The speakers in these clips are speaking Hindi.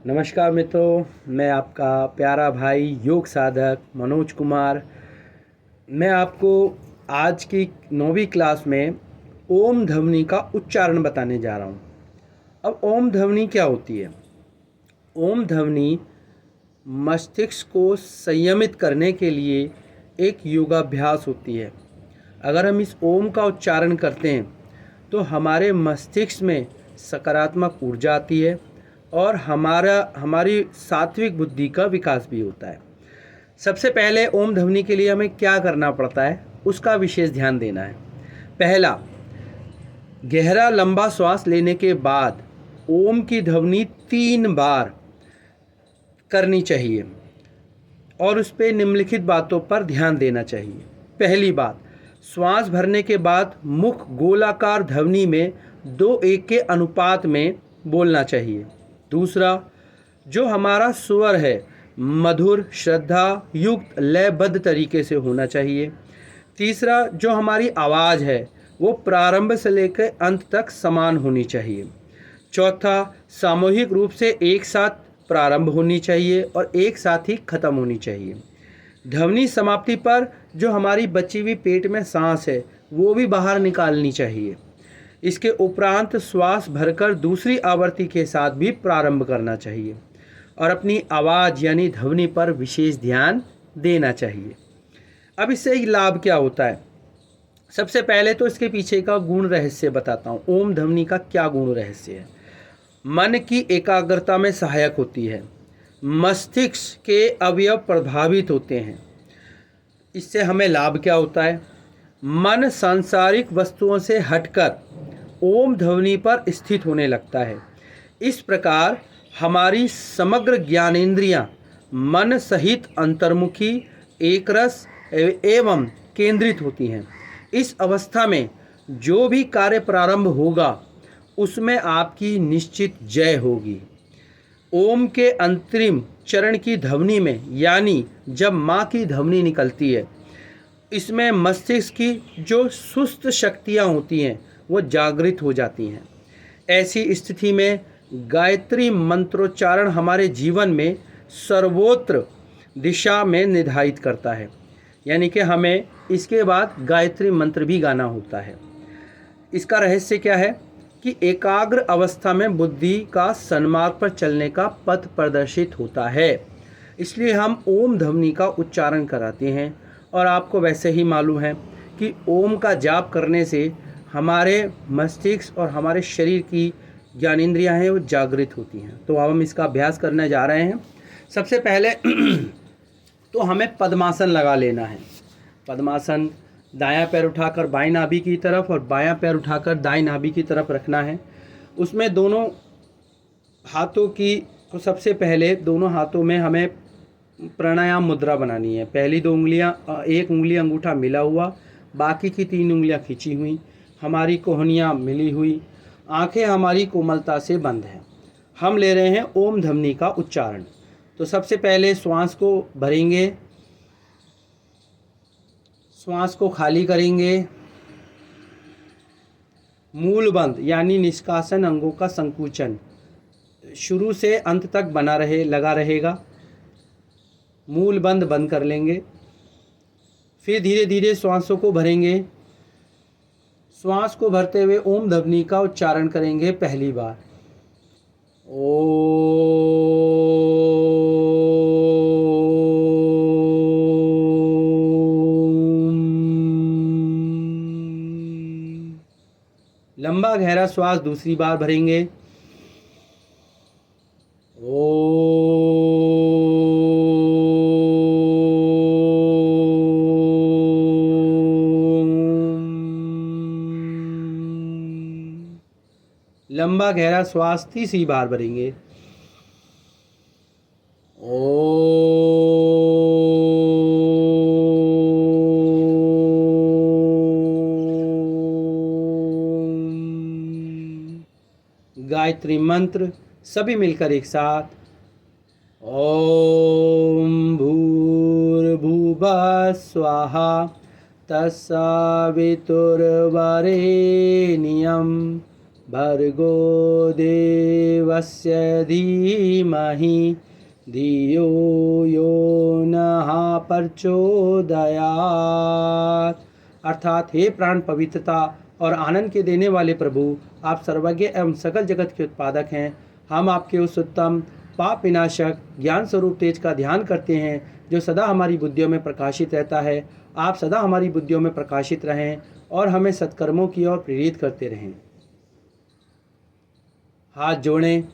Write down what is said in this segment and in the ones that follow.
नमस्कार मित्रों, मैं आपका प्यारा भाई योग साधक मनोज कुमार। मैं आपको आज की 9वीं क्लास में ओम ध्वनि का उच्चारण बताने जा रहा हूँ। अब ओम ध्वनि क्या होती है? ओम ध्वनि मस्तिष्क को संयमित करने के लिए एक योगाभ्यास होती है। अगर हम इस ओम का उच्चारण करते हैं तो हमारे मस्तिष्क में सकारात्मक ऊर्जा आती है और हमारी सात्विक बुद्धि का विकास भी होता है। सबसे पहले ओम ध्वनि के लिए हमें क्या करना पड़ता है उसका विशेष ध्यान देना है। पहला, गहरा लंबा श्वास लेने के बाद ओम की ध्वनि 3 बार करनी चाहिए और उस पर निम्नलिखित बातों पर ध्यान देना चाहिए। पहली बात, श्वास भरने के बाद मुख गोलाकार ध्वनि में 2:1 के अनुपात में बोलना चाहिए। दूसरा, जो हमारा स्वर है मधुर श्रद्धा युक्त लयबद्ध तरीके से होना चाहिए। तीसरा, जो हमारी आवाज़ है वो प्रारंभ से लेकर अंत तक समान होनी चाहिए। चौथा, सामूहिक रूप से एक साथ प्रारंभ होनी चाहिए और एक साथ ही खत्म होनी चाहिए। ध्वनि समाप्ति पर जो हमारी बची हुई पेट में सांस है वो भी बाहर निकालनी चाहिए। इसके उपरांत श्वास भरकर दूसरी आवृत्ति के साथ भी प्रारंभ करना चाहिए और अपनी आवाज़ यानी ध्वनि पर विशेष ध्यान देना चाहिए। अब इससे लाभ क्या होता है? सबसे पहले तो इसके पीछे का गुण रहस्य बताता हूँ। ओम ध्वनि का क्या गुण रहस्य है? मन की एकाग्रता में सहायक होती है, मस्तिष्क के अवयव प्रभावित होते हैं। इससे हमें लाभ क्या होता है? मन सांसारिक वस्तुओं से हटकर ओम ध्वनि पर स्थित होने लगता है। इस प्रकार हमारी समग्र ज्ञानेंद्रियां मन सहित अंतर्मुखी एकरस एवं केंद्रित होती हैं। इस अवस्था में जो भी कार्य प्रारंभ होगा उसमें आपकी निश्चित जय होगी। ओम के अंतरिम चरण की ध्वनि में यानी जब माँ की ध्वनि निकलती है, इसमें मस्तिष्क की जो सुस्त शक्तियाँ होती हैं वो जागृत हो जाती हैं। ऐसी स्थिति में गायत्री मंत्रोच्चारण हमारे जीवन में सर्वोच्च दिशा में निर्धारित करता है, यानी कि हमें इसके बाद गायत्री मंत्र भी गाना होता है। इसका रहस्य क्या है कि एकाग्र अवस्था में बुद्धि का सन्मार्ग पर चलने का पथ प्रदर्शित होता है। इसलिए हम ओम ध्वनि का उच्चारण कराते हैं और आपको वैसे ही मालूम है कि ओम का जाप करने से हमारे मस्तिष्क और हमारे शरीर की ज्ञानेंद्रियां हैं वो जागृत होती हैं। तो अब हम इसका अभ्यास करने जा रहे हैं। सबसे पहले तो हमें पद्मासन लगा लेना है। पद्मासन दायां पैर उठाकर बाएं नाभि की तरफ और बायां पैर उठाकर दाएं नाभि की तरफ रखना है। उसमें दोनों हाथों की को सबसे पहले दोनों हाथों में हमें प्राणायाम मुद्रा बनानी है। पहली 2 उंगलियां, एक उंगली अंगूठा मिला हुआ, बाकी की 3 उंगलियां खींची हुई, हमारी कोहनियां मिली हुई, आंखें हमारी कोमलता से बंद हैं। हम ले रहे हैं ओम ध्वनि का उच्चारण। तो सबसे पहले श्वास को भरेंगे, श्वास को खाली करेंगे, मूल बंद यानी निष्कासन अंगों का संकुचन शुरू से अंत तक लगा रहेगा। मूल बंद बंद कर लेंगे। फिर धीरे धीरे श्वासों को भरेंगे। श्वास को भरते हुए ओम ध्वनि का उच्चारण करेंगे पहली बार। ओ लंबा गहरा श्वास दूसरी बार भरेंगे। लंबा गहरा श्वास तीसरी बार भरेंगे। गायत्री मंत्र सभी मिलकर एक साथ। ओम भूर्भुवः स्वाहा तत्सवितुर्वरेण्यं भर्गो देवस्य धीमहि धियो यो नः प्रचोदयात्। अर्थात हे प्राण पवित्रता और आनंद के देने वाले प्रभु, आप सर्वज्ञ एवं सकल जगत के उत्पादक हैं। हम आपके उस उत्तम पाप विनाशक ज्ञान स्वरूप तेज का ध्यान करते हैं जो सदा हमारी बुद्धियों में प्रकाशित रहता है। आप सदा हमारी बुद्धियों में प्रकाशित रहें और हमें सत्कर्मों की ओर प्रेरित करते रहें। हाथ जोड़ें,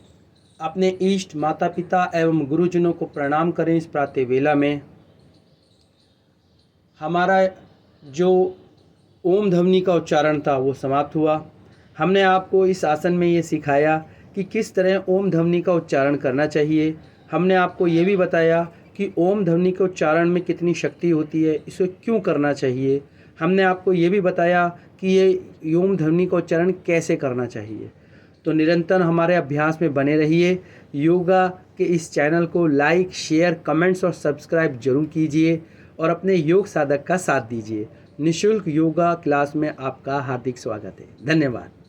अपने इष्ट माता पिता एवं गुरुजनों को प्रणाम करें। इस प्रातः वेला में हमारा जो ओम ध्वनि का उच्चारण था वो समाप्त हुआ। हमने आपको इस आसन में ये सिखाया कि किस तरह ओम ध्वनि का उच्चारण करना चाहिए। हमने आपको ये भी बताया कि ओम ध्वनि के उच्चारण में कितनी शक्ति होती है, इसे क्यों करना चाहिए। हमने आपको ये भी बताया कि ये ओम ध्वनि का उच्चारण कैसे करना चाहिए। तो निरंतर हमारे अभ्यास में बने रहिए। योगा के इस चैनल को लाइक, शेयर, कमेंट्स और सब्सक्राइब जरूर कीजिए और अपने योग साधक का साथ दीजिए। निःशुल्क योगा क्लास में आपका हार्दिक स्वागत है। धन्यवाद।